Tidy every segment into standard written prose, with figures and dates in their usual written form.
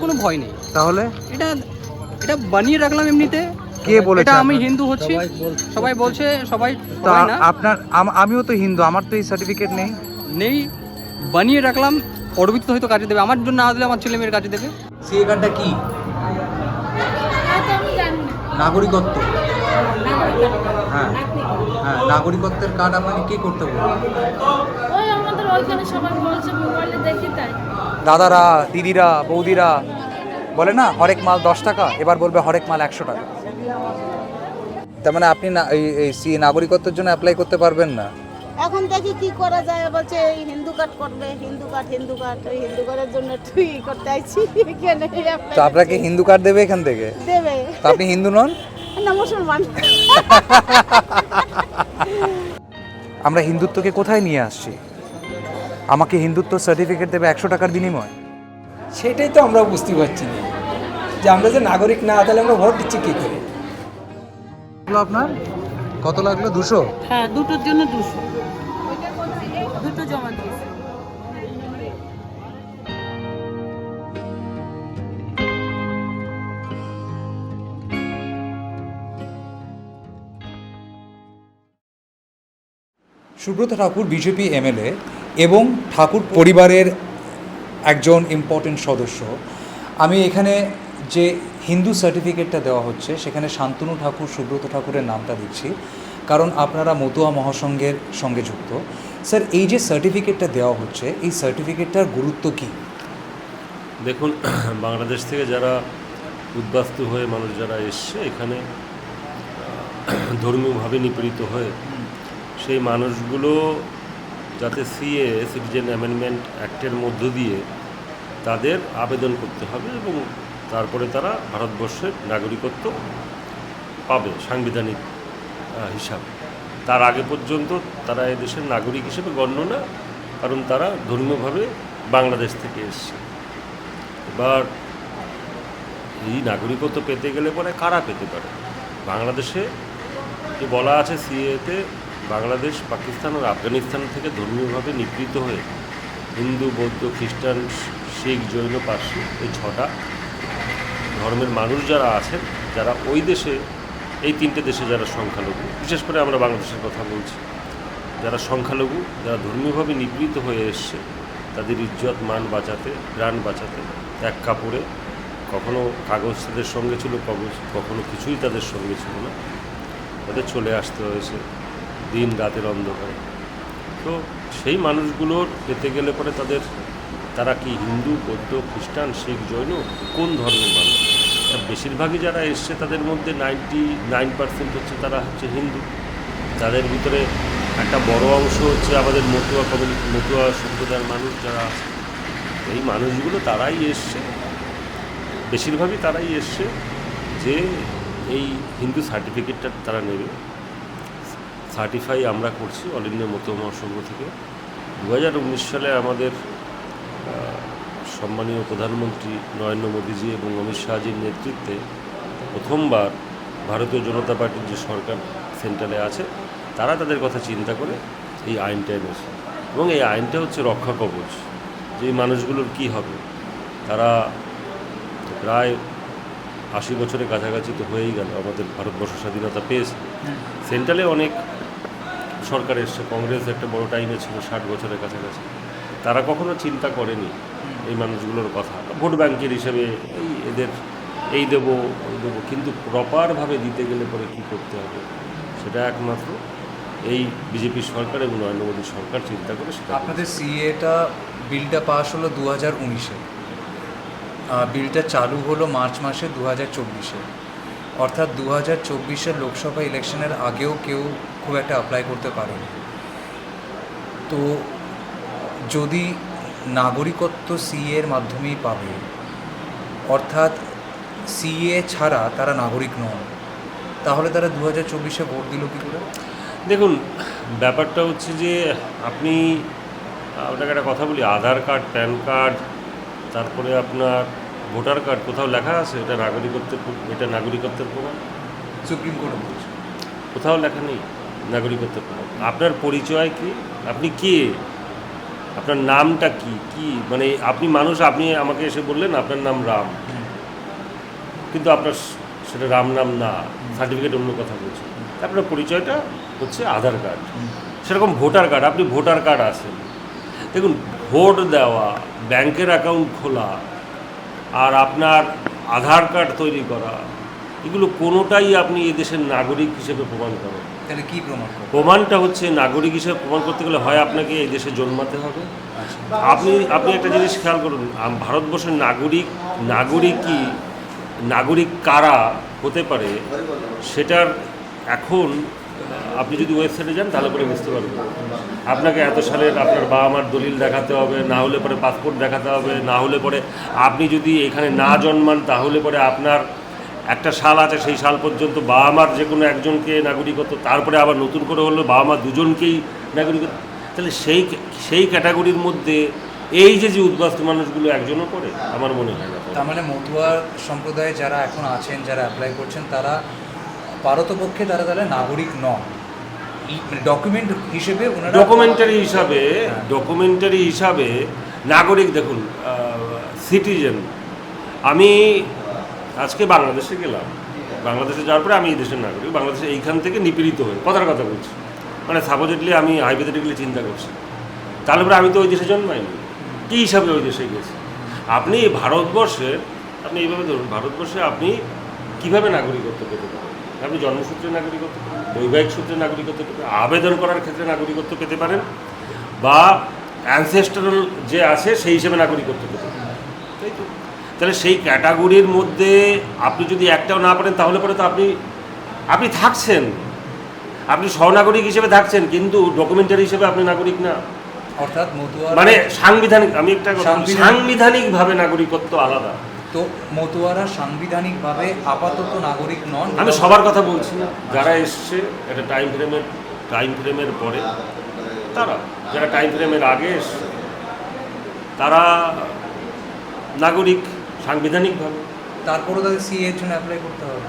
কোনো ভয় নেই। তাহলে এটা এটা বানিয়ে রাখলাম এমনিতে। কে বলেছে? এটা আমি হিন্দু হচ্ছি, সবাই বলছে, সবাই তা সবাই না, আপনার আমিও তো হিন্দু, আমার তো এই সার্টিফিকেট নেই। নেই, বানিয়ে রাখলাম, পরবর্তীতে হয়তো কাজে দেবে, আমার জন্য না দিলে আমার ছেলে মেয়ের কাজে দেবে। সিএ কার্ডটা কি? নাগরিকত্ব। হ্যাঁ হ্যাঁ, নাগরিকত্বের কার্ড আপনাকে কে করতে বলবে? ওই আমাদের ওইখানে সবাই বলছে, মোবাইলে দেখি তাই। দাদারা, দিদিরা, বৌদিরা বলে না হরেক মাল 10 টাকা, এবার বলবে হরেক মাল 100 টাকা। তার মানে আপনি না এই সিএ নাগরিকত্বের জন্য অ্যাপ্লাই করতে পারবেন না। এখন দেখি কি করা যায়, বলছে এই হিন্দু কার্ড করবে, হিন্দু কার্ড ওই হিন্দু কার্ডের জন্য তুই করতে আইছি এখানে। তো আপনাকে হিন্দু কার্ড দেবে এখান থেকে? দেবে। তো আপনি হিন্দু নন? না, মুসলমান। আমরা হিন্দুত্বকে কোথায় নিয়ে আসছি? আমাকে হিন্দুত্ব সার্টিফিকেট দেবে 100 টাকার বিনিময়? সেটাই তো আমরা বুঝতে পারছি না, যে আমরা যে নাগরিক না, তাহলে আমরা ভোট দিচ্ছি কী করে? আপনার কত লাগলো? 200? হ্যাঁ, দুটোর জন্য 200, দুটো জমা দিয়েছি। সুব্রত ঠাকুর বিজেপি এমএলএ এবং ঠাকুর পরিবারের একজন ইম্পর্টেন্ট সদস্য। আমি এখানে যে হিন্দু সার্টিফিকেটটা দেওয়া হচ্ছে সেখানে শান্তনু ঠাকুর, সুব্রত ঠাকুরের নামটা দিচ্ছি, কারণ আপনারা মতুয়া মহাসংঘের সঙ্গে যুক্ত। স্যার, এই যে সার্টিফিকেটটা দেওয়া হচ্ছে, এই সার্টিফিকেটটার গুরুত্ব কী? দেখুন, বাংলাদেশ থেকে যারা উদ্বাস্তু হয়ে মানুষ যারা এসছে এখানে ধর্মীয়ভাবে নিপীড়িত হয়ে, সেই মানুষগুলো যাতে সিএ সিটিজেন অ্যামেন্ডমেন্ট অ্যাক্টের মধ্য দিয়ে তাদের আবেদন করতে হবে এবং তারপরে তারা ভারতবর্ষের নাগরিকত্ব পাবে সাংবিধানিক হিসাবে। তার আগে পর্যন্ত তারা এদেশের নাগরিক হিসেবে গণ্য না, কারণ তারা ধর্মীয়ভাবে বাংলাদেশ থেকে এসছে। এবার এই নাগরিকত্ব পেতে গেলে পরে কারা পেতে পারে? বাংলাদেশে যে বলা আছে সিএতে, বাংলাদেশ, পাকিস্তান আর আফগানিস্তান থেকে ধর্মীয়ভাবে নিপীড়িত হয়ে হিন্দু, বৌদ্ধ, খ্রিস্টান, শিখ, জৈন, পার্সি, এই 6টা ধর্মের মানুষ যারা আছেন, যারা ওই দেশে, এই 3টে দেশে যারা সংখ্যালঘু, বিশেষ করে আমরা বাংলাদেশের কথা বলছি, যারা সংখ্যালঘু, যারা ধর্মীয়ভাবে নিপীড়িত হয়ে এসছে, তাদের ইজ্জত মান বাঁচাতে, প্রাণ বাঁচাতে এক কাপড়ে, কখনো কাগজ তাদের সঙ্গে ছিল, কখনো কিছুই তাদের সঙ্গে ছিল না, তাদের চলে আসতে হয়েছে দিন রাতের অন্ধকারে। তো সেই মানুষগুলোর পেতে গেলে পরে তারা কি হিন্দু, বৌদ্ধ, খ্রিস্টান, শিখ, জৈন, কোন ধর্মের মানুষ? বেশিরভাগই যারা এসছে তাদের মধ্যে 99% হচ্ছে তারা হচ্ছে হিন্দু। তাদের ভিতরে একটা বড় অংশ হচ্ছে আমাদের মতুয়া কমিউনিটি, মতুয়া সম্প্রদায়ের মানুষ যারা আছে। এই মানুষগুলো তারাই এসছে, বেশিরভাগই তারাই এসছে যে এই হিন্দু সার্টিফিকেটটা তারা নেবে। সার্টিফাই আমরা করছি অল ইন্ডিয়া মতুয়া মহাসংঘ থেকে। 2019 সালে আমাদের সম্মানীয় প্রধানমন্ত্রী নরেন্দ্র মোদীজি এবং অমিত শাহজির নেতৃত্বে প্রথমবার ভারতীয় জনতা পার্টির যে সরকার সেন্ট্রালে আছে, তারা তাদের কথা চিন্তা করে এই আইনটা এনেছে। এবং এই আইনটা হচ্ছে রক্ষা কবচ, যে এই মানুষগুলোর কী হবে। তারা প্রায় 80 বছরের কাছাকাছি তো হয়েই গেল আমাদের ভারতবর্ষ স্বাধীনতা পেয়েছে। সেন্ট্রালে অনেক সরকার এসছে, কংগ্রেস একটা বড় টাইমে ছিল 60 বছরের কাছাকাছি। তারা কখনো চিন্তা করেনি এই মানুষগুলোর কথা। ভোট ব্যাংকের হিসেবে এদের এই দেবো ওই দেবো, কিন্তু প্রপারভাবে দিতে গেলে পরে কী করতে হবে সেটা একমাত্র এই বিজেপি সরকার এবং নরেন্দ্র মোদী সরকার চিন্তা করে সেটা। আপনাদের সিএটা বিলটা পাস হলো 2019-এ, বিলটা চালু হলো মার্চ মাসে 2024-এ, অর্থাৎ 2024-এর লোকসভা ইলেকশনের আগেও কেউ খুব একটা অ্যাপ্লাই করতে পারেনি। তো যদি নাগরিকত্ব সিএর মাধ্যমেই পাবে, অর্থাৎ সিএ ছাড়া তারা নাগরিক নন, তাহলে তারা 2024-এ ভোট দিল কী করে? দেখুন, ব্যাপারটা হচ্ছে যে আপনি আপনাকে একটা কথা বলি, আধার কার্ড, প্যান কার্ড, তারপরে আপনার ভোটার কার্ড, কোথাও লেখা আছে এটা নাগরিকত্বের প্রমাণ? সুপ্রিম কোর্ট বলছে কোথাও লেখা নেই নাগরিকত্বের প্রমাণ। আপনার পরিচয় কি, আপনি কে, আপনার নামটা কি কি মানে আপনি মানুষ, আপনি আমাকে এসে বললেন আপনার নাম রাম, কিন্তু আপনার সেটা রাম নাম না, সার্টিফিকেট অন্য কথা বলছে। আপনার পরিচয়টা হচ্ছে আধার কার্ড, সেরকম ভোটার কার্ড, আপনি ভোটার কার্ড আছেন। দেখুন, ভোট দেওয়া, ব্যাংকের অ্যাকাউন্ট খোলা আর আপনার আধার কার্ড তৈরি করা, এগুলো কোনোটাই আপনি এদেশের নাগরিক হিসেবে প্রমাণ করেন। তাহলে কি প্রমাণ করবে? প্রমাণটা হচ্ছে নাগরিক হিসেবে প্রমাণ করতে গেলে হয় আপনাকে এই দেশে জন্মাতে হবে। আপনি একটা জিনিস খেয়াল করুন, ভারতবর্ষের নাগরিক কারা হতে পারে সেটার এখন আপনি যদি ওয়েবসাইটে যান তাহলে পরে বুঝতে পারবেন। আপনাকে এত সালের আপনার বাবা মার দলিল দেখাতে হবে, না হলে পরে পাসপোর্ট দেখাতে হবে, না হলে পরে আপনি যদি এখানে না জন্মান তাহলে পরে আপনার একটা সাল আছে, সেই সাল পর্যন্ত বাবা মার যে কোনো একজনকে নাগরিকত্ব, তারপরে আবার নতুন করে হলো বাবা মা দুজনকেই নাগরিকত্ব। তাহলে সেই ক্যাটাগরির মধ্যে এই যে উদ্বাস্তু মানুষগুলো একজনও করে আমার মনে হয় না। তার মানে মতুয়া সম্প্রদায়ে যারা এখন আছেন, যারা অ্যাপ্লাই করছেন, তারা পারতপক্ষে তাহলে নাগরিক নন, ডকুমেন্ট হিসেবে ওনারা ডকুমেন্টারি হিসাবে নাগরিক। দেখুন, সিটিজেন, আমি আজকে বাংলাদেশে গেলাম, বাংলাদেশে যাওয়ার পরে আমি এই দেশের নাগরিক, বাংলাদেশে এইখান থেকে নিপীড়িত হয়ে কথার কথা বলছি, মানে সাপোজেটলি আমি হাইপোথেটিক্যালি চিন্তা করছি, তাহলে পরে আমি তো ওই দেশে জন্মাইনি, কী হিসাবে ওই দেশে গেছি। আপনি ভারতবর্ষের, আপনি এইভাবে ধরুন, ভারতবর্ষে আপনি কীভাবে নাগরিকত্ব পেতে পারেন? আপনি জন্মসূত্রে নাগরিকত্ব পেতে পারেন, বৈবাহিক সূত্রে নাগরিকত্ব পেতে পারেন, আবেদন করার ক্ষেত্রে নাগরিকত্ব পেতে পারেন, বা অ্যানসেস্টরাল যে আছে সেই হিসেবে নাগরিকত্ব পেতে পারেন, তাই তো? তাহলে সেই ক্যাটাগরির মধ্যে আপনি যদি একটাও না পারেন তাহলে পরে তো আপনি থাকছেন, আপনি সহনাগরিক হিসেবে থাকছেন, কিন্তু ডকুমেন্টারি হিসেবে আপনি নাগরিক না। অর্থাৎ মতুয়া মানে সাংবিধানিক, আমি একটা সাংবিধানিকভাবে নাগরিকত্ব আলাদা। তো মতুয়ারা সাংবিধানিকভাবে আপাতত নাগরিক নন। আমি সবার কথা বলছি না, যারা এসছে একটা টাইম ফ্রেমের পরে, তারা যারা টাইম ফ্রেমের আগে এসছে তারা নাগরিক সাংবিধানিকভাবে। তারপরে তাদের সি এর জন্য অ্যাপ্লাই করতে হবে।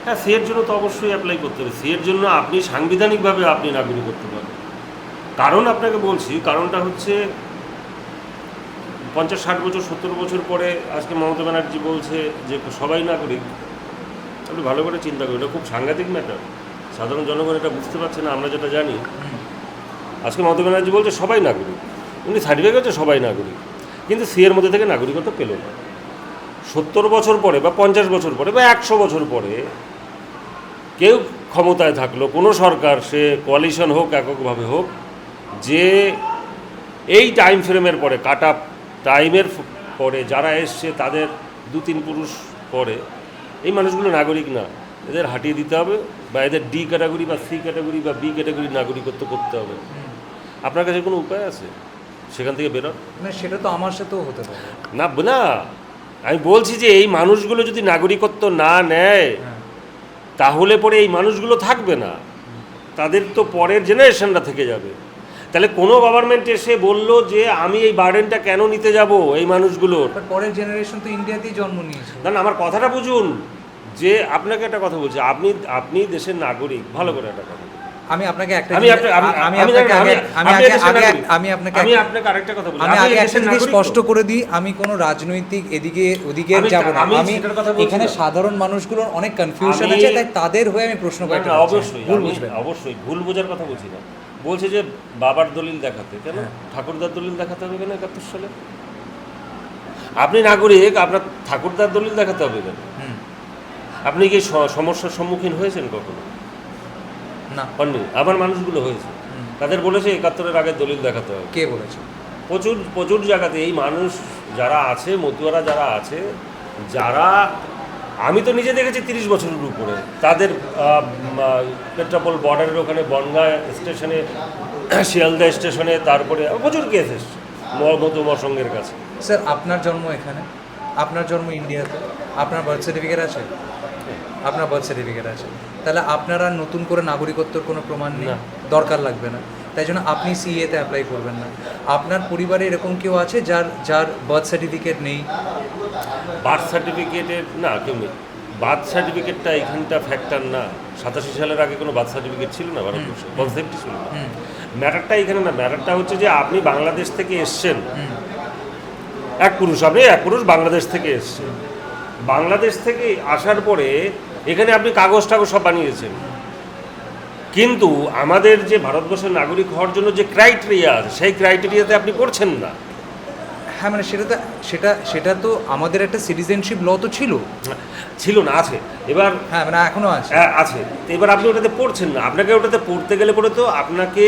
হ্যাঁ, সি এর জন্য তো অবশ্যই অ্যাপ্লাই করতে হবে। সি এর জন্য আপনি সাংবিধানিকভাবে আপনি নাগরিক করতে পারবেন। কারণ আপনাকে বলছি, কারণটা হচ্ছে 50-60 বছর 70 বছর পরে আজকে মমতা ব্যানার্জি বলছে যে সবাই নাগরিক। আপনি ভালো করে চিন্তা করুন, এটা খুব সাংঘাতিক ম্যাটার। সাধারণ জনগণ এটা বুঝতে পারছে না, আমরা যেটা জানি। আজকে মমতা ব্যানার্জি বলছে সবাই নাগরিক, উনি সার্টিফিকেট হচ্ছে সবাই নাগরিক, কিন্তু সি এর মধ্যে থেকে নাগরিকত্ব পেল না। 70 বছর পরে বা 50 বছর পরে বা 100 বছর পরে কেউ ক্ষমতায় থাকলো, কোনো সরকার, সে কোয়ালিশন হোক এককভাবে হোক, যে এই টাইম ফ্রেমের পরে, কাটা টাইমের পরে যারা এসছে তাদের 2-3 পুরুষ পরে, এই মানুষগুলো নাগরিক না, এদের হাঁটিয়ে দিতে হবে, বা এদের ডি ক্যাটাগরি বা সি ক্যাটাগরি বা বি ক্যাটাগরি নাগরিকত্ব করতে হবে। আপনার কাছে কোনো উপায় আছে সেখান থেকে বেরোন? না, সেটা তো আমার সাথেও হতে পারে না। আমি বলছি যে এই মানুষগুলো যদি নাগরিকত্ব না নেয় তাহলে পরে এই মানুষগুলো থাকবে না, তাদের তো পরের জেনারেশনটা থেকে যাবে। তাহলে কোনো গভর্নমেন্ট এসে বললো যে আমি এই বার্ডেনটা কেন নিতে যাব এই মানুষগুলোর? পরের জেনারেশন তো ইন্ডিয়াতেই জন্ম নিয়েছে। না, আমার কথাটা বুঝুন, যে আপনাকে একটা কথা বলছি, আপনি দেশের নাগরিক, ভালো করে একটা কথা। আমি আপনাকে একটা আরেকটা কথা বলি, আমি আগে একটা জিনিস স্পষ্ট করে দিই, আমি কোনো রাজনৈতিক এদিকে ওদিকে যাব না। আমি এখানে সাধারণ মানুষগুলোর অনেক কনফিউশন আছে, তাই তাদের হয়ে আমি প্রশ্ন করতে চাই। অবশ্যই ভুল বোঝার কথা বলছি না। বলছে যে বাবার দলিল দেখাতে, কেন ঠাকুরদার দলিল দেখাতে হবে কেন 71 সালে? আপনি নাগরিক, আপনার ঠাকুরদার দলিল দেখাতে হবে কেন? আপনি কি সমস্যার সম্মুখীন হয়েছেন কখনো? না, আমার মানুষগুলো হয়েছে, তাদের বলেছে 71-এর আগের দলিল দেখাতে হবে। কে বলেছে? প্রচুর জায়গাতে এই মানুষ যারা আছে, মতুয়ারা যারা আছে, যারা আমি তো নিজে দেখেছি 30 বছরের উপরে, তাদের পেট্রাপোল বর্ডারের ওখানে বনগাঁ স্টেশনে, শিয়ালদা স্টেশনে, তারপরে প্রচুর কেস এসছে মতুয়া সঙ্গের কাছে। স্যার, আপনার জন্ম এখানে, আপনার জন্ম ইন্ডিয়াতে, আপনার বার্থ সার্টিফিকেট আছে? আপনার বার্থ সার্টিফিকেট আছে, তাহলে আপনারা নতুন করে নাগরিকত্বর কোনো প্রমাণ নেই, দরকার লাগবে না, তাই জন্য আপনি সিএতে অ্যাপ্লাই করবেন না। আপনার পরিবারে এরকম কেউ আছে যার বার্থ সার্টিফিকেট নেই? বার্থ সার্টিফিকেটের না, কেউ নেই। বার্থ সার্টিফিকেটটা এখানটা ফ্যাক্টর না। 87 সালের আগে কোনো বার্থ সার্টিফিকেট ছিল না ভারতবর্ষে, কনসেপ্টই ছিল না। ম্যাটারটা এখানে না, ম্যাটারটা হচ্ছে যে আপনি বাংলাদেশ থেকে এসছেন, এক পুরুষ বাংলাদেশ থেকে এসছেন, বাংলাদেশ থেকে আসার পরে এখানে আপনি কাগজ টাগজ সব বানিয়েছেন, কিন্তু আমাদের যে ভারতবর্ষের নাগরিক হওয়ার জন্য যে ক্রাইটেরিয়া আছে সেই ক্রাইটেরিয়াতে আপনি পড়ছেন না। হ্যাঁ মানে সেটা তো আমাদের একটা সিটিজেনশিপ ল তো ছিল না, আছে এবার। হ্যাঁ মানে এখনো আছে। আছে, তো এবার আপনি ওটাতে পড়ছেন না। আপনাকে ওটাতে পড়তে গেলে পরে তো আপনাকে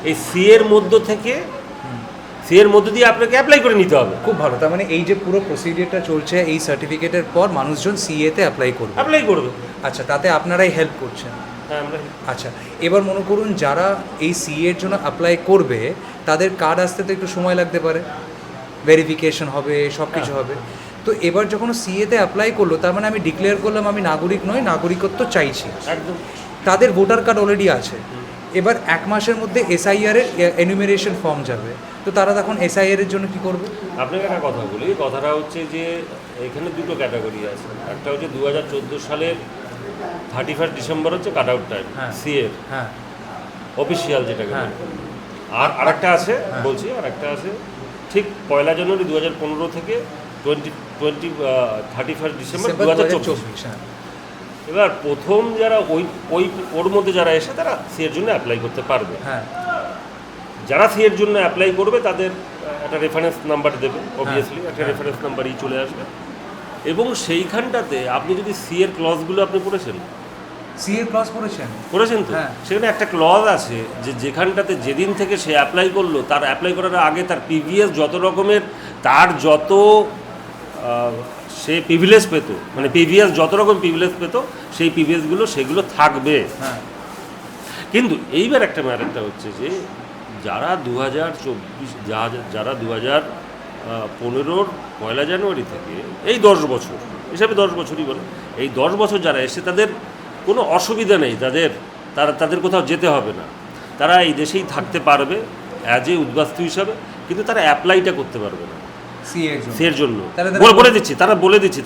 এই সি এর মধ্য দিয়ে আপনাকে অ্যাপ্লাই করে নিতে হবে। খুব ভালো, তার মানে এই যে পুরো প্রসিডিওরটা চলছে, এই সার্টিফিকেটের পর মানুষজন সিএতে অ্যাপ্লাই করবে। আচ্ছা, তাতে আপনারাই হেল্প করছেন। হ্যাঁ আমরা। আচ্ছা, এবার মনে করুন যারা এই সিএ এর জন্য অ্যাপ্লাই করবে তাদের কার্ড আসতে তো একটু সময় লাগতে পারে, ভেরিফিকেশন হবে, সব কিছু হবে। তো এবার যখন সিএতে অ্যাপ্লাই করলো, তার মানে আমি ডিক্লেয়ার করলাম আমি নাগরিক নই, নাগরিকত্ব চাইছি, একদম। তাদের ভোটার কার্ড অলরেডি আছে। এবার 1 মাসের মধ্যে এসআইআর এর এনুমেরেশন ফর্ম যাবে, তো তারা তখন এসআইআর এর জন্য কি করবে? আপনাকে একটা কথা বলি, কথাটা হচ্ছে যে এখানে দুটো ক্যাটাগরি আছে। একটা হচ্ছে 2014 সালের 31 ডিসেম্বর হচ্ছে কাট আউট টাইম সিএর, হ্যাঁ অফিসিয়াল যেটাকে বলে। আর আরেকটা আছে, বলছি আরেকটা আছে ঠিক 1 জানুয়ারি 2015 থেকে 31 ডিসেম্বর 2024। এবার প্রথম যারা ওর মধ্যে যারা এসে তারা সিএর জন্য অ্যাপ্লাই করতে পারবে। হ্যাঁ, যারা সিএর জন্য অ্যাপ্লাই করবে তাদের একটা রেফারেন্স নাম্বার দেবে, অবভিয়াসলি একটা রেফারেন্স নাম্বারই চলে আসবে। এবং সেইখানটাতে আপনি যদি সিএর ক্লজগুলো আপনি পড়েছেন, সিএর ক্লজ করেছেন তো, সেখানে একটা ক্লজ আছে যে যেখানটাতে যেদিন থেকে সে অ্যাপ্লাই করলো তার অ্যাপ্লাই করার আগে তার প্রিভিয়াস যত রকমের যত সে প্রিভিলেজ পেত, মানে প্রিভিয়াস যত রকম প্রিভিলেজ পেত সেই প্রিভিয়াসগুলো সেগুলো থাকবে। কিন্তু এইবার একটা ম্যাটারটা হচ্ছে যে যারা 2015 1 জানুয়ারি থেকে এই 10 বছর হিসাবে 10 বছরই বলে, এই 10 বছর যারা এসে তাদের কোনো অসুবিধা নেই, তাদের কোথাও যেতে হবে না, তারা এই দেশেই থাকতে পারবে অ্যাজ এ উদ্বাস্তু হিসাবে, কিন্তু তারা অ্যাপ্লাইটা করতে পারবে না সিএর জন্য। বলে দিচ্ছি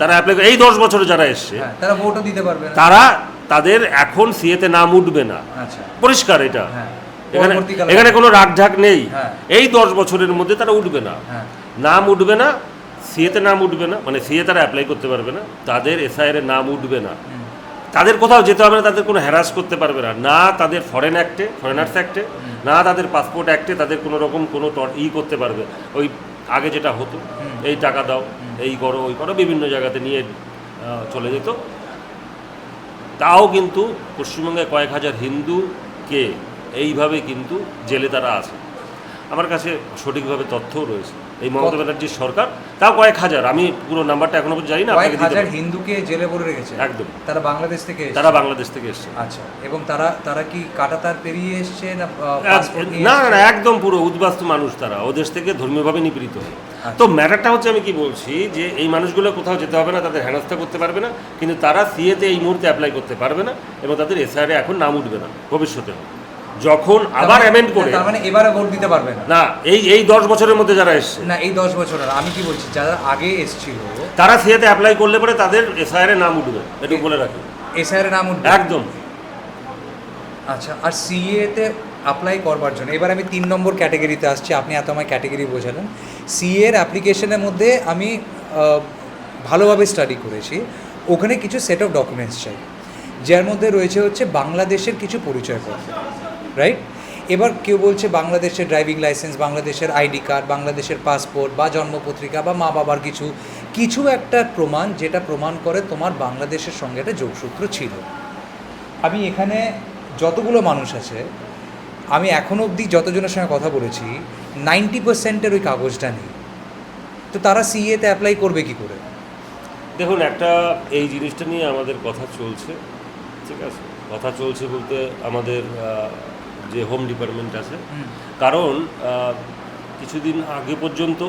তারা অ্যাপ্লাই, এই 10 বছরে যারা এসছে তারা ভোটও দিতে পারবে না, তাদের এখন সিএতে নাম উঠবে না। আচ্ছা, পরিষ্কার এটা, এখানে কোনো রাগঢাক নেই। এই 10 বছরের মধ্যে তারা উঠবে না, নাম উঠবে না, সিএতে নাম উঠবে না, মানে সিএ তারা অ্যাপ্লাই করতে পারবে না, তাদের এসআইআর এর নাম উঠবে না, তাদের কোথাও যেতে হবে না, তাদের কোনো হ্যারাস করতে পারবে না, না তাদের ফরেনার্স অ্যাক্টে, না তাদের পাসপোর্ট অ্যাক্টে তাদের কোনো রকম কোনো করতে পারবে। ওই আগে যেটা হতো, এই টাকা দাও, এই করো, ওই করো, বিভিন্ন জায়গাতে নিয়ে চলে যেত। তাও কিন্তু পশ্চিমবঙ্গে কয়েক হাজার হিন্দুকে এইভাবে কিন্তু জেলে তারা আছে। আমার কাছে সঠিকভাবে তথ্যও রয়েছে। এই মমতা ব্যানার্জির সরকার তাও কয়েক হাজার, আমি পুরো নাম্বারটা এখনো পর্যন্ত জানি না, কয়েক হাজার হিন্দুকে জেলে ভরে রেখেছে। একদম, তারা বাংলাদেশ থেকে এসেছে। আচ্ছা, এবং তারা কি কাঁটাতার পেরিয়ে এসছে না পাসপোর্ট নিয়ে? না, একদম পুরো উদ্বাস্তু মানুষ, তারা ওদেশ থেকে ধর্মীয়ভাবে নিপীড়িত হয়। তো ম্যাটারটা হচ্ছে, আমি কি বলছি যে এই মানুষগুলো কোথাও যেতে হবে না, তাদের হেনস্থা করতে পারবে না, কিন্তু তারা সিএতে এই মুহূর্তে অ্যাপ্লাই করতে পারবে না, এবং তাদের এসআইআর এখন নাম উঠবে না, ভবিষ্যতে যখন আবার অ্যামেন্ড করে, তার মানে এবারে ভোট দিতে পারবে না। না, এই 10 বছরের মধ্যে যারা এসছে, না এই 10 বছর, আমি কি বলছি যারা আগে এসেছিল তারা সিএতে অ্যাপ্লাই করলে পরে তাদের এসআইআর এর নাম উঠবে, একটু বলে রাখি। এসআইআর এর নাম উঠবে একদম। আচ্ছা, আর সিএতে অ্যাপ্লাই করবার জন্য এবার আমি 3 নম্বর ক্যাটাগরিতে আসছি। আপনি এত আমায় ক্যাটাগরি বোঝালেন। সিএ এর অ্যাপ্লিকেশনের মধ্যে আমি ভালোভাবে স্টাডি করেছি, ওখানে কিছু সেট অফ ডকুমেন্টস চাই, যার মধ্যে রয়েছে হচ্ছে বাংলাদেশের কিছু পরিচয়পত্র, রাইট? এবার কেউ বলছে বাংলাদেশের ড্রাইভিং লাইসেন্স, বাংলাদেশের আইডি কার্ড, বাংলাদেশের পাসপোর্ট বা জন্মপত্রিকা বা মা বাবার কিছু একটা প্রমাণ, যেটা প্রমাণ করে তোমার বাংলাদেশের সঙ্গে একটা যোগসূত্র ছিল। আমি এখানে যতগুলো মানুষ আছে, আমি এখনও অবধি যতজনের সঙ্গে কথা বলেছি 90%-এর ওই কাগজটা নেই। তো তারা সিএতে অ্যাপ্লাই করবে কি করে? দেখুন, এই জিনিসটা নিয়ে আমাদের কথা চলছে, ঠিক আছে? কথা চলছে বলতে আমাদের যে হোম ডিপার্টমেন্ট আছে, কারণ কিছুদিন আগে পর্যন্ত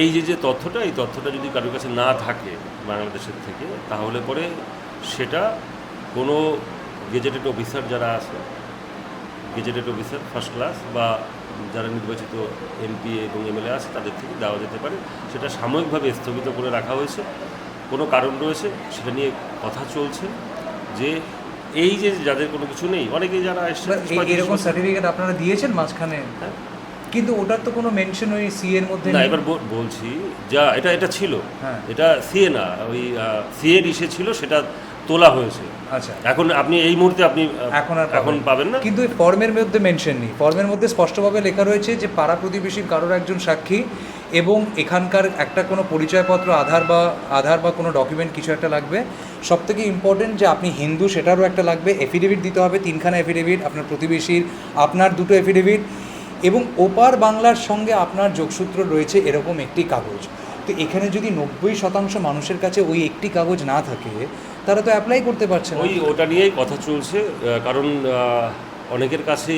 এই যে তথ্যটা, এই তথ্যটা যদি কারোর কাছে না থাকে বাংলাদেশের থেকে, তাহলে পরে সেটা কোনো গেজেটেড অফিসার যারা আছে, গেজেটেড অফিসার ফার্স্ট ক্লাস বা যারা নির্বাচিত এমপি এবং এমএলএ আছে, তাদের থেকে দেওয়া যেতে পারে। সেটা সাময়িকভাবে স্থগিত করে রাখা হয়েছে, কোনো কারণ রয়েছে, সেটা নিয়ে কথা চলছে যে এই যে যাদের কোনো কিছু নেই, অনেকেই যারা এসছে এরকম সার্টিফিকেট আপনারা দিয়েছেন মাঝখানে, হ্যাঁ। কিন্তু ওটার তো কোনো মেনশন ওই সি এর মধ্যে না, নেই। এবার বলছি যা এটা ছিল, হ্যাঁ। এটা সিএ না, ওই সিএর ইসে ছিল, সেটা তোলা হয়েছে। আচ্ছা, এখন আপনি এই মুহূর্তে আপনি এখন পাবেন না, কিন্তু এই ফর্মের মধ্যে মেনশন নেই। ফর্মের মধ্যে স্পষ্টভাবে লেখা রয়েছে যে পাড়া প্রতিবেশীর কারোর একজন সাক্ষী এবং এখানকার একটা কোনো পরিচয়পত্র, আধার বা কোনো ডকুমেন্ট কিছু একটা লাগবে। সবথেকে ইম্পর্টেন্ট যে আপনি হিন্দু সেটারও একটা লাগবে, এফিডেভিট দিতে হবে, 3খানা এফিডেভিট, আপনার প্রতিবেশীর, আপনার 2টো এফিডেভিট, এবং ওপার বাংলার সঙ্গে আপনার যোগসূত্র রয়েছে এরকম একটি কাগজ। তো এখানে যদি 90% মানুষের কাছে ওই একটি কাগজ না থাকে, তারা তো অ্যাপ্লাই করতে পারছে না। ওটা নিয়েই কথা চলছে, কারণ অনেকের কাছে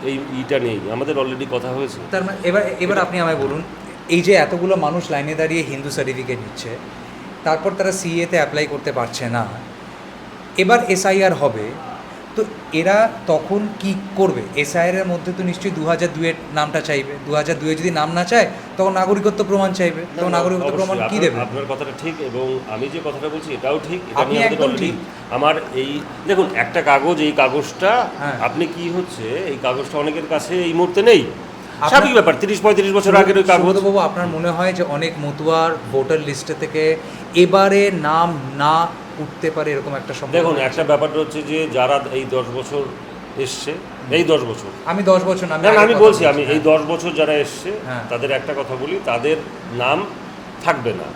এই ইটা নেই, আমাদের অলরেডি কথা হয়েছে। তার মানে এবার আপনি আমায় বলুন, এই যে এতগুলো মানুষ লাইনে দাঁড়িয়ে হিন্দু সার্টিফিকেট নিচ্ছে, তারপর তারা সিএতে অ্যাপ্লাই করতে পারছে না, এবার এসআইআর হবে, তো এরা তখন কি করবে? এসআইআর মধ্যে তো নিশ্চয়ই 2002-এর নামটা চাইবে। 2002-এ যদি নাম না চায়, তখন নাগরিকত্ব প্রমাণ চাইবে। তখন নাগরিকত্ব প্রমাণ কি দেবে? আপনার কথাটা ঠিক, এবং আমি যে কথাটা বলছি এটাও ঠিক। আপনি একদম ঠিক। আমার এই দেখুন, একটা কাগজ, এই কাগজটা হ্যাঁ। আপনি কি হচ্ছে, এই কাগজটা অনেকের কাছে এই মুহূর্তে নেই। স্বাভাবিক ব্যাপার, 30-35 বছর আগের ওই কাগজ। বাবু, আপনার মনে হয় যে অনেক মতুয়ার ভোটার লিস্টে থেকে এবারে নাম না উঠতে পারে এরকম একটা সম্ভাবনা? দেখুন, একটা ব্যাপারটা হচ্ছে যে যারা এই 10 বছর এসছে, এই 10 বছর, আমি 10 বছর না, আমি বলছি, আমি এই 10 বছর যারা এসছে, হ্যাঁ। তাদের একটা কথা বলি, তাদের নাম থাকবে না,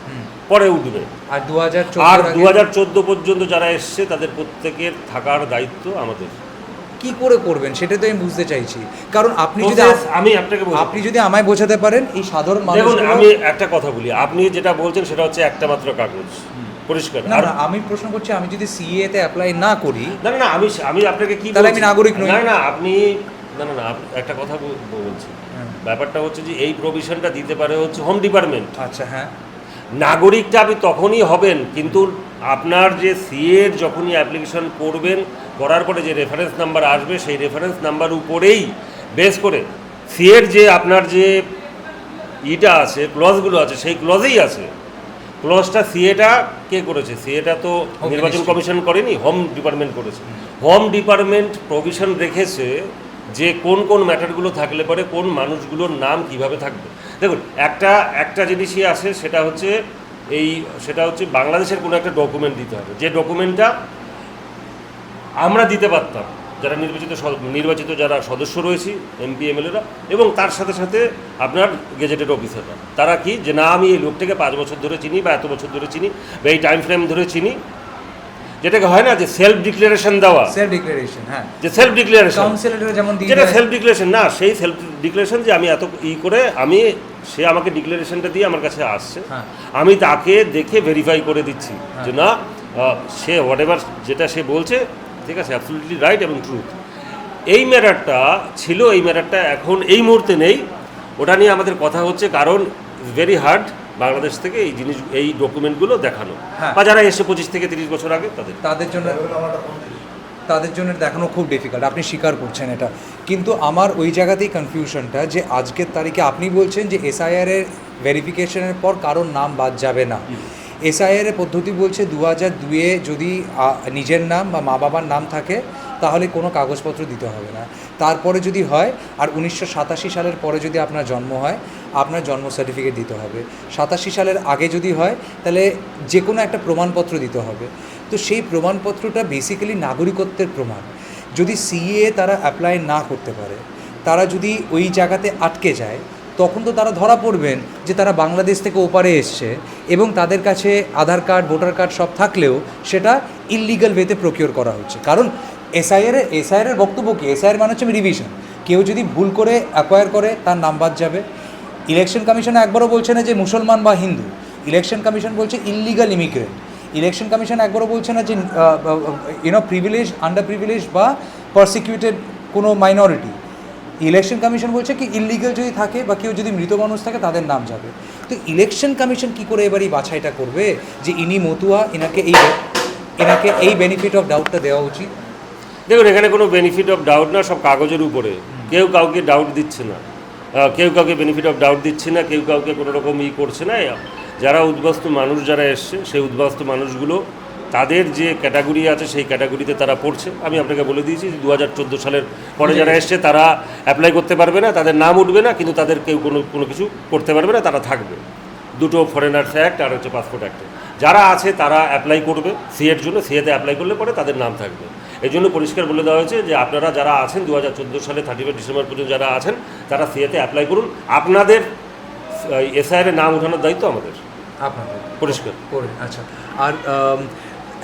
পরে উঠবে। আর 2014 আর 2014 পর্যন্ত যারা এসছে, তাদের প্রত্যেকের থাকার দায়িত্ব আমাদের। কি করে করবেন সেটা তো আমি বুঝতে চাইছি। কারণ আপনি যদি আমি আপনাকে আপনি যদি আমায় বোঝাতে পারেন, এই সাধারণ দেখুন, মানুষ, আমি একটা কথা বলি, আপনি যেটা বলছেন সেটা হচ্ছে একটা মাত্র কাগজ, পরিষ্কার। না না, আমি প্রশ্ন করছি, আমি যদি সিএ তে অ্যাপ্লাই না করি, না না, আমি আপনাকে কি তাহলে আমি নাগরিক নই? না না, আপনি না একটা কথা বলছি, ব্যাপারটা হচ্ছে যে এই প্রভিশনটা দিতে পারে হচ্ছে হোম ডিপার্টমেন্ট। আচ্ছা, হ্যাঁ, নাগরিকটা আপনি তখনই হবেন, কিন্তু আপনার যে সিএর যখনই অ্যাপ্লিকেশন করবেন, করার পরে যে রেফারেন্স নাম্বার আসবে, সেই রেফারেন্স নাম্বার উপরেই বেস করে সিএর যে আপনার যে ইটা আছে, ক্লজগুলো আছে, সেই ক্লজেই আছে। ক্লজটা সিএটা কে করেছে? সিএটা তো নির্বাচন কমিশন করেনি, হোম ডিপার্টমেন্ট করেছে। হোম ডিপার্টমেন্ট প্রভিশন রেখেছে যে কোন কোন ম্যাটারগুলো থাকলে পরে কোন মানুষগুলোর নাম কিভাবে থাকবে। দেখুন, একটা জিনিসই আছে, সেটা হচ্ছে বাংলাদেশের কোনো একটা ডকুমেন্ট দিতে হবে, যে ডকুমেন্টটা আমরা দিতে পারতাম যারা নির্বাচিত যারা সদস্য রয়েছি, এমপি এমএলএরা, এবং তার সাথে সাথে আপনার গেজেটেড অফিসাররা। তারা কি, যে না আমি এই লোকটাকে 5 বছর ধরে চিনি, বা এত বছর ধরে চিনি, বা এই টাইম ফ্রেম ধরে চিনি, যেটাকে হয় না যে সেলফ ডিক্লারেশন দেওয়া, সেলফ ডিক্লারেশন, হ্যাঁ, যে সেলফ ডিক্লারেশন কাউন্সিলর যেমন দিয়ে যেটা সেলফ ডিক্লারেশন না, সেই সেলফ ডিক্লারেশন যে আমি এত করে সে আমাকে ডিক্লারেশনটা দিয়ে আমার কাছে আসছে, হ্যাঁ। আমি তাকে দেখে ভেরিফাই করে দিচ্ছি যে না, সে হোয়াট এভার যেটা সে বলছে ঠিক আছে, অ্যাবসলিউটলি রাইট এবং ট্রুথ। এই ম্যাটারটা ছিল, এই ম্যাটারটা এখন এই মুহূর্তে নেই। ওটা নিয়ে আমাদের কথা হচ্ছে, কারণ ভেরি হার্ড বাংলাদেশ থেকে এই ডকুমেন্টগুলো দেখানো, হ্যাঁ। বা যারা এসে 25 থেকে 30 বছর আগে তাদের জন্য দেখানো খুব ডিফিকাল্ট। আপনি স্বীকার করছেন এটা, কিন্তু আমার ওই জায়গাতেই কনফিউশনটা, যে আজকের তারিখে আপনি বলছেন যে এসআইআর এর ভেরিফিকেশনের পর কারোর নাম বাদ যাবে না। এসআইআর এর পদ্ধতি বলছে 2002-এ যদি নিজের নাম বা মা বাবার নাম থাকে, তাহলে কোনো কাগজপত্র দিতে হবে না। তারপরে যদি হয়, আর 1987 সালের পরে যদি আপনার জন্ম হয়, আপনার জন্ম সার্টিফিকেট দিতে হবে। 87 সালের আগে যদি হয়, তাহলে যে কোনো একটা প্রমাণপত্র দিতে হবে। তো সেই প্রমাণপত্রটা বেসিক্যালি নাগরিকত্বের প্রমাণ। যদি সিএ তারা অ্যাপ্লাই না করতে পারে, তারা যদি ওই জায়গাতে আটকে যায়, তখন তো তারা ধরা পড়বেন যে তারা বাংলাদেশ থেকে ওপারে এসছে, এবং তাদের কাছে আধার কার্ড, ভোটার কার্ড সব থাকলেও সেটা ইললিগাল ওয়েতে প্রকিওর করা হচ্ছে। কারণ এসআইআর এর বক্তব্য কি? এসআইআর মানে হচ্ছে রিভিশন। কেউ যদি ভুল করে অ্যাকোয়ার করে, তার নাম বাদ যাবে। ইলেকশন কমিশন একবারও বলছে না যে মুসলমান বা হিন্দু, ইলেকশন কমিশন বলছে ইললিগাল ইমিগ্রেন্ট। ইলেকশন কমিশন একবারও বলছে না যে প্রিভিলেজ, আন্ডার প্রিভিলেজ বা পারসিকিউটেড কোনো মাইনরিটি। ইলেকশন কমিশন বলছে কি ইললিগাল যদি থাকে বা কেউ যদি মৃত মানুষ থাকে, তাদের নাম যাবে। তো ইলেকশন কমিশন কি করে এবার এই বাছাইটা করবে যে ইনি মতুয়া, এনাকে এই বেনিফিট অফ ডাউটটা দেওয়া উচিত? দেখুন, এখানে কোনো বেনিফিট অফ ডাউট না, সব কাগজের উপরে। কেউ কাউকে ডাউট দিচ্ছে না, কেউ কাউকে বেনিফিট অফ ডাউট দিচ্ছে না, কেউ কাউকে কোনো রকম করছে না। যারা উদ্বাস্তু মানুষ যারা এসছে সেই উদ্বাস্তু মানুষগুলো তাদের যে ক্যাটাগরি আছে সেই ক্যাটাগরিতে তারা পড়ছে। আমি আপনাকে বলে দিয়েছি যে 2014 সালের পরে যারা এসছে তারা অ্যাপ্লাই করতে পারবে না, তাদের নাম উঠবে না, কিন্তু তাদের কেউ কোনো কিছু করতে পারবে না, তারা থাকবে। দুটো ফরেনার্স অ্যাক্ট আর হচ্ছে পাসপোর্ট অ্যাক্টে যারা আছে তারা অ্যাপ্লাই করবে সিএর জন্য, সিএতে অ্যাপ্লাই করলে পরে তাদের নাম থাকবে। এই জন্য পরিষ্কার বলে দেওয়া হয়েছে যে আপনারা যারা আছেন 2014 সালে 31 ডিসেম্বর পর্যন্ত যারা আছেন তারা সিএতে অ্যাপ্লাই করুন, আপনাদের এসআইআর নাম ওঠানোর দায়িত্ব আমাদের। আপনাদের পরিষ্কার করে আচ্ছা। আর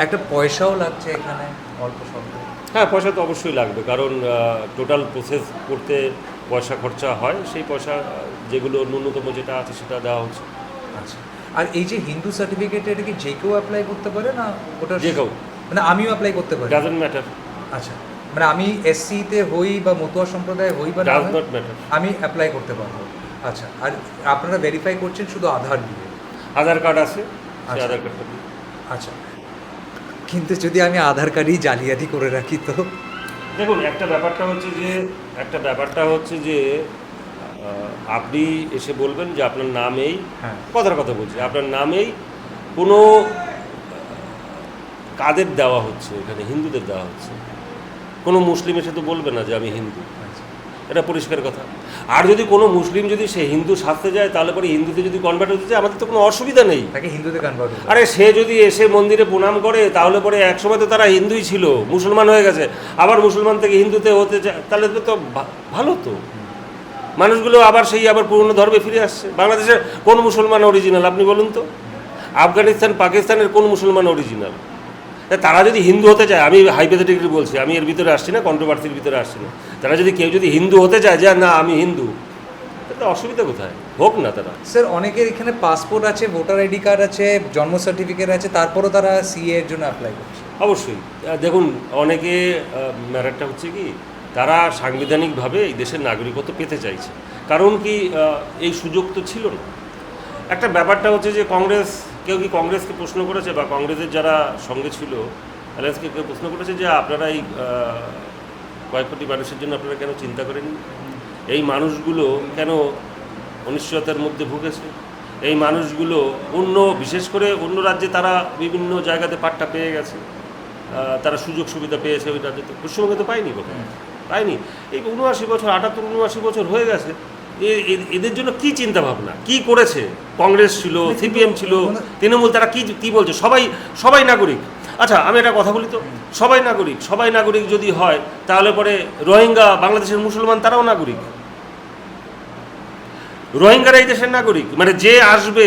একটা পয়সাও লাগছে এখানে অল্প স্বল্প? হ্যাঁ, পয়সা তো অবশ্যই লাগবে, কারণ টোটাল প্রসেস করতে পয়সা খরচা হয়, সেই পয়সা যেগুলো ন্যূনতম যেটা আছে সেটা দেওয়া হচ্ছে। আচ্ছা, আর এই যে হিন্দু সার্টিফিকেট এটা কি যে কেউ অ্যাপ্লাই করতে পারে না? ওটা যে কেউ, মানে আমিও অ্যাপ্লাই করতে পারি? Doesn't matter. আচ্ছা, মানে আমি এসসিতে হই বা মতুয়া সম্প্রদায় হই বা না ডাজ হই, নট ম্যাটার, আমি অ্যাপ্লাই করতে পারবো। আচ্ছা, আর আপনারা ভেরিফাই করছেন শুধু আধার দিয়ে? আধার কার্ড আছে, সেই আচ্ছা। আধার কার্ডটা দিয়ে। আচ্ছা, কিন্তু যদি আমি আধার কার্ডই জালিয়াতি করে রাখি তো? দেখুন, একটা ব্যাপারটা হচ্ছে যে আপনি এসে বলবেন যে আপনার নামেই, হ্যাঁ, কথার কথা বলছি, আপনার নামেই কোনো কাদের দেওয়া হচ্ছে, এখানে হিন্দুদের দেওয়া হচ্ছে, কোনো মুসলিম এসে তো বলবে না যে আমি হিন্দু, আচ্ছা। এটা পরিষ্কার কথা। আর যদি কোনো মুসলিম যদি সে হিন্দু সাজতে যায় তাহলে পরে হিন্দুতে যদি কনভার্ট হতে চায় আমাদের তো কোনো অসুবিধা নেই, তাকে হিন্দুতে কনভার্ট হবে। আরে সে যদি এসে মন্দিরে প্রণাম করে তাহলে পরে একসময় তো তারা হিন্দুই ছিল, মুসলমান হয়ে গেছে, আবার মুসলমান থেকে হিন্দুতে হতে চায়, তাহলে তো ভালো তো, মানুষগুলো আবার পুরনো ধর্মে ফিরে আসছে। বাংলাদেশের কোন মুসলমান অরিজিনাল আপনি বলুন তো? আফগানিস্তান পাকিস্তানের কোন মুসলমান অরিজিনাল? তারা যদি হিন্দু হতে চায়, আমি হাইপোথেটিক্যালি বলছি, আমি এর ভিতরে আসছি না, কন্ট্রোভার্সির ভিতরে আসছি না, তারা যদি কেউ যদি হিন্দু হতে চায় যে না আমি হিন্দু, তাহলে অসুবিধা কোথায়? হোক না তারা। স্যার, অনেকের এখানে পাসপোর্ট আছে, ভোটার আইডি কার্ড আছে, জন্ম সার্টিফিকেট আছে, তারপরও তারা সিএ এর জন্য অ্যাপ্লাই করছে। অবশ্যই দেখুন, অনেকে ম্যাটারটা হচ্ছে কি, তারা সাংবিধানিকভাবে এই দেশের নাগরিকত্ব পেতে চাইছে, কারণ কি এই সুযোগ তো ছিল না। একটা ব্যাপারটা হচ্ছে যে কেউ কি কংগ্রেসকে প্রশ্ন করেছে বা কংগ্রেসের যারা সঙ্গে ছিল অ্যালায়েন্সকে কেউ প্রশ্ন করেছে যে আপনারা এই কয়েক কোটি মানুষের জন্য আপনারা কেন চিন্তা করেন? এই মানুষগুলো কেন অনিশ্চয়তার মধ্যে ভুগেছে? এই মানুষগুলো বিশেষ করে অন্য রাজ্যে তারা বিভিন্ন জায়গাতে পাট্টা পেয়ে গেছে, তারা সুযোগ সুবিধা পেয়েছে, ওই রাজ্যে তো পশ্চিমবঙ্গে তো পায়নি, কোথায় পায়নি। এই 79 বছর 78-79 বছর হয়ে গেছে, এদের জন্য কি চিন্তা ভাবনা কি করেছে? কংগ্রেস ছিল, সিপিএম ছিল, তৃণমূল, তারা কি বলছে? সবাই নাগরিক। আচ্ছা, আমি একটা কথা বলি তো, সবাই নাগরিক যদি হয় তাহলে পরে রোহিঙ্গা, বাংলাদেশের মুসলমান, তারাও নাগরিক। রোহিঙ্গারা এই দেশের নাগরিক, মানে যে আসবে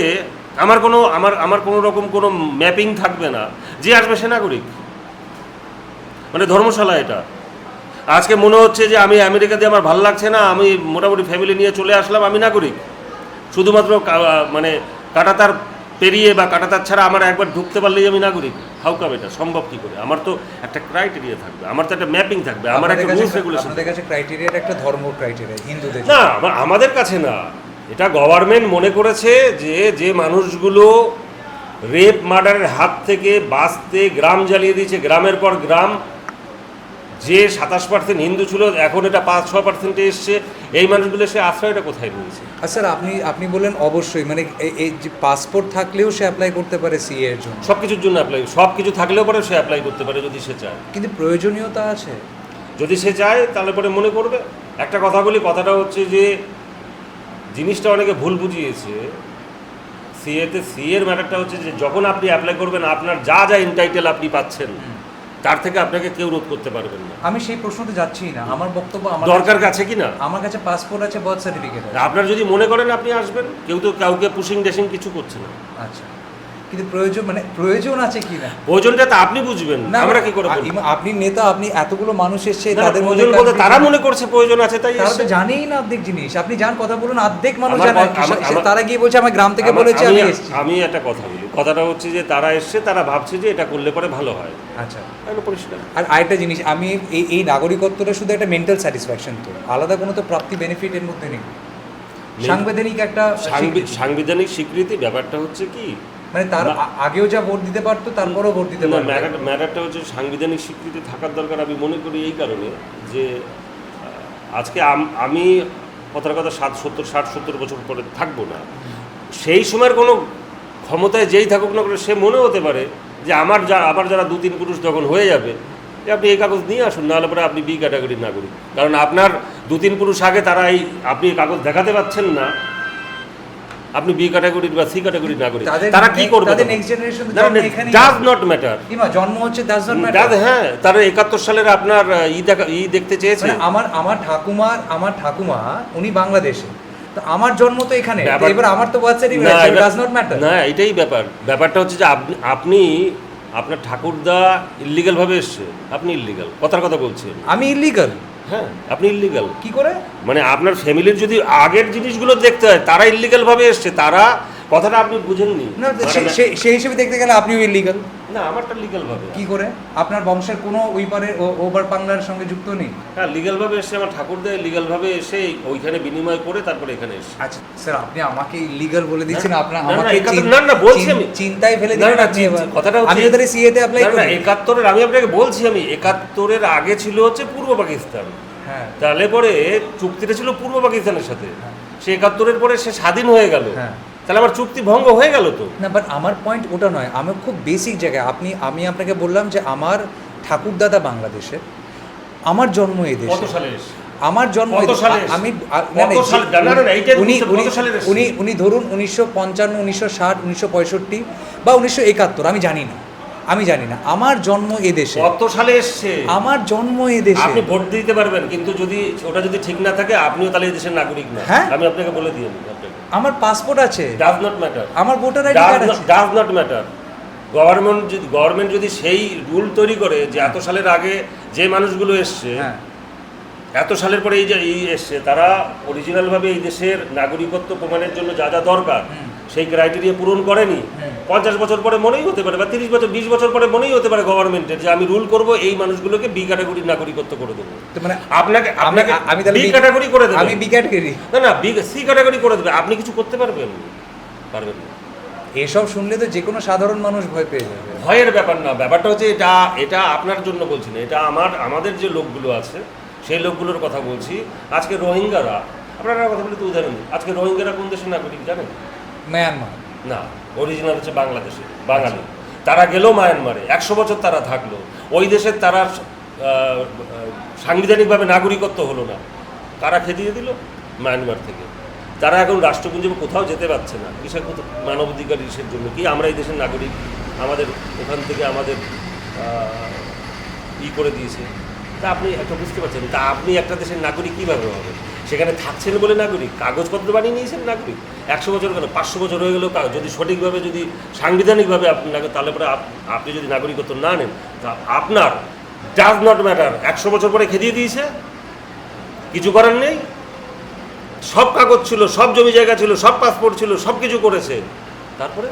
আমার কোনো রকম কোনো ম্যাপিং থাকবে না, যে আসবে সে নাগরিক, মানে ধর্মশালা এটা। আজকে মনে হচ্ছে যে আমি আমেরিকাতে আমার ভালো লাগছে না, আমি মোটামুটি ফ্যামিলি নিয়ে চলে আসলাম, আমি নাগরিক। শুধুমাত্র মানে কাঁটাতার পেরিয়ে বা কাঁটাতার ছাড়া আমার একবার ঢুকতে পারলেই আমি নাগরিক। How come? এটা সম্ভব কী করে? আমার তো একটা ক্রাইটেরিয়া থাকবে, আমার তো একটা ম্যাপিং থাকবে, আমার একটা রুলস রেগুলেশন। আপনাদের কাছে ক্রাইটেরিয়াটা একটা ধর্ম ক্রাইটেরিয়া, হিন্দুদের না, আমাদের কাছে না, এটা গভর্নমেন্ট মনে করেছে যে মানুষগুলো রেপ মার্ডারের হাত থেকে বাঁচতে গ্রাম জ্বালিয়ে দিয়েছে, গ্রামের পর গ্রাম, যে 27% হিন্দু ছিল এখন এটা 5-6% এসছে, এই মানুষগুলো সে আশ্রয়টা কোথায় নিয়েছে? আর স্যার, আপনি বললেন অবশ্যই, মানে এই যে পাসপোর্ট থাকলেও সে অ্যাপ্লাই করতে পারে সিএ এর জন্য? সব কিছুর জন্য অ্যাপ্লাই, সব কিছু থাকলেও পরে সে অ্যাপ্লাই করতে পারে যদি সে চায়। কিন্তু প্রয়োজনীয়তা আছে, যদি সে চায় তাহলে পরে মনে করবে। একটা কথা বলি, কথাটা হচ্ছে যে জিনিসটা অনেকে ভুল বুঝিয়েছে। সিএর ম্যাটারটা হচ্ছে যে যখন আপনি অ্যাপ্লাই করবেন আপনার যা ইনটাইটেল আপনি পাচ্ছেন তার থেকে আপনাকে কেউ রোধ করতে পারবেন না। আমি সেই প্রশ্নতে যাচ্ছি না, আমার বক্তব্য দরকার কাছে কি না, আমার কাছে পাসপোর্ট আছে, বার্থ সার্টিফিকেট আছে, আপনার যদি মনে করেন আপনি আসবেন, কেউ তো কাউকে পুশিং ডেশিং কিছু করছে না। আচ্ছা, কিন্তু প্রয়োজন আছে কি না, প্রয়োজনটা তো আপনি বুঝবেন, আমরা কি করে বলবো? আপনি নেতা, আপনি এতগুলো মানুষ এসছে, না, তাদের প্রয়োজন বলতে তারা মনে করছে প্রয়োজন আছে তাই তারা তো এসছে। জানেই না অর্ধেক জিনিস। আপনি যান কথা বলুন, অর্ধেক মানুষ আমার- জানে, আমার- তারা গিয়ে বলছে আমার গ্রাম থেকে বলেছে আমি এসেছি। আমি একটা কথা বলি, কথাটা হচ্ছে যে তারা এসছে, তারা ভাবছে যে এটা করলে পরে ভালো হয়। আচ্ছা, তাহলে পরিষ্কার। আর আরেকটা জিনিস, আমি এই নাগরিকত্বটা শুধু একটা মেন্টাল স্যাটিসফ্যাকশন, তো আলাদা কোনো তো প্রাপ্তি বেনিফিট এর মধ্যে নেই। সাংবিধানিক একটা সাংবিধানিক স্বীকৃতি ব্যাপারটা হচ্ছে কি, মানে তার আগেও যা ভোট দিতে পারতো তারপরও ভোট দিতে পারতো। ম্যাটারটা হচ্ছে সাংবিধানিক স্বীকৃতি থাকার দরকার আমি মনে করি এই কারণে যে আজকে আমি কথার কথা 60-70 বছর পরে থাকবো না, সেই সময়ের কোনো ক্ষমতায় যেই থাকুক না করে সে মনে হতে পারে যে আমার যারা 2-3 পুরুষ যখন হয়ে যাবে যে আপনি এই কাগজ নিয়ে আসুন, নাহলে পরে আপনি বি ক্যাটাগরির নাগরিক। কারণ আপনার 2-3 পুরুষ আগে তারা আপনি এই কাগজ দেখাতে পাচ্ছেন না, আপনি বি ক্যাটাগরির বা সি ক্যাটাগরির নাগরিক। তারা কি করবে? তাদের next generation does not matter. জন্ম হচ্ছে ডাজ নট ম্যাটার। হ্যাঁ, তারা 71 সালের আপনার দেখতে চেয়েছে। মানে আমার ঠাকুমা উনি বাংলাদেশে, তো আমার জন্ম তো এখানে, ব্যাপার- এবার আমার তো বাচ্চারই ডাজ নট ম্যাটার। না, এটাই ব্যাপারটা হচ্ছে যে আপনি আপনার ঠাকুরদা ইল্লিগাল ভাবে এসছে, আপনি ইল্লিগাল কথার কথা বলছেন। আমি ইল্লিগাল? হ্যাঁ, আপনি ইল্লিগাল। কি করে? মানে আপনার ফ্যামিলির যদি আগের জিনিসগুলো দেখতে হয়, তারা ইল্লিগাল ভাবে এসছে, তারা কথাটা আপনি বুঝেননি। না, সেই হিসেবে দেখতে গেলে আপনিও ইল্লিগাল। না, আমারটা লিগাল ভাবে। কি করে? আপনার বংশের কোনো ওই পারে ওভার বাংলার সঙ্গে যুক্ত নেই? হ্যাঁ, লিগাল ভাবে এসে আমার ঠাকুরদা লিগাল ভাবে এসে ওইখানে বিনিময় করে তারপরে এখানে এসে। আচ্ছা স্যার, আপনি আমাকে ইল্লিগাল বলে দিচ্ছেন, আপনার না, না, আমাকে না, বলছি আমি। চিন্তায় ফেলে না, দিলেন না, আপনি এবার। কথাটা হচ্ছে আমি ওদের সিএতে অ্যাপ্লাই না, না, করি। 71-এর আমি আপনাকে বলছি, আমি 71-এর আগে ছিল হচ্ছে পূর্ব পাকিস্তান। হ্যাঁ, তাহলে পরে চুক্তিটা ছিল পূর্ব পাকিস্তানের সাথে, সে 71-এর পরে সে স্বাধীন হয়ে গেল, হ্যাঁ। তাহলে আমার চুক্তি ভঙ্গ হয়ে গেল তো। না, বাট আমার পয়েন্ট ওটা নয়, আমি খুব বেসিক জায়গায় আমি আপনাকে বললাম যে আমার ঠাকুরদাদা বাংলাদেশের, আমার জন্ম এই কত দেশে। সালে এসে? আমার জন্ম কত সালে এসে? আমি কত সালে? না, না, না, এইটা কত সালে এসে? উনি ধরুন 1955, 1960, 1965 বা 1971, আমি জানি না। আমার জন্ম এ দেশে। কত সালে এসছে? আমার জন্ম এ দেশে। আপনি ভোট দিতে পারবেন, কিন্তু যদি ওটা যদি ঠিক না থাকে, আপনিও তাহলে এই দেশের নাগরিক না। হ্যাঁ? আমি আপনাকে বলে দিই, আমার পাসপোর্ট আছে, ডাজ নট ম্যাটার। আমার ভোটার আইডি কার্ড আছে। Does not matter. গভর্নমেন্ট যদি সেই রুল তৈরি করে যে এত সালের আগে যে মানুষগুলো এসছে, হ্যাঁ, এত সালের পরে এই এসছে, তারা অরিজিনালভাবে এই দেশের নাগরিকত্ব প্রমাণের জন্য যা যা দরকার সেই ক্রাইটেরিয়া পূরণ করেনি। 50 বছর পরে মনেই হতে পারে, বা 30 বছর 20 বছর পরে মনেই হতে পারে গভর্নমেন্টের যে আমি রুল করব, এই মানুষগুলোকে বি ক্যাটাগরির নাগরিকত্ব করে দেবো। তো মানে আপনাকে আমি তাহলে বি ক্যাটাগরি করে দেবো। আমি বি ক্যাটাগরি? না, সি ক্যাটাগরি করে দেবে। আপনি কিছু করতে পারবেন না। এসব শুনলে তো যে কোনো সাধারণ মানুষ ভয় পেয়ে যাবে। ভয়ের ব্যাপার না, ব্যাপারটা হচ্ছে এটা আপনার জন্য বলছি না, এটা আমাদের যে লোকগুলো আছে সেই লোকগুলোর কথা বলছি। আজকে রোহিঙ্গারা, আপনারা কথা বলি তো উদাহরণ দিই, আজকে রোহিঙ্গারা কোন দেশের নাগরিক জানেন? মায়ানমার? না, অরিজিনাল হচ্ছে বাংলাদেশে, বাঙালি। তারা গেল মায়ানমারে, 100 বছর তারা থাকলো, ওই দেশের তারা সাংবিধানিকভাবে নাগরিকত্ব হলো না, তারা খেদিয়ে দিল মায়ানমার থেকে। তারা এখন রাষ্ট্রপুঞ্জে কোথাও যেতে পারছে না, কিসের মানবাধিকার ইসের জন্য কি? আমরা এই দেশের নাগরিক, আমাদের ওখান থেকে আমাদের করে দিয়েছে। তা আপনি একটা বুঝতে পারছেন, তা আপনি একটা দেশের নাগরিক কীভাবে হবে? সেখানে থাকছেন বলে নাগরিক, কাগজপত্র বানিয়ে নিয়েছেন নাগরিক। 100 বছর কেন, 500 বছর হয়ে গেলেও যদি সঠিকভাবে, যদি সাংবিধানিকভাবে আপনাকে, তাহলে পরে আপনি যদি নাগরিকত্ব না নেন, তা আপনার ডাজ নট ম্যাটার। 100 বছর পরে খেদিয়ে দিয়েছে, কিছু করার নেই। সব কাগজ ছিল, সব জমি জায়গা ছিল, সব পাসপোর্ট ছিল, সব কিছু করেছে, তারপরে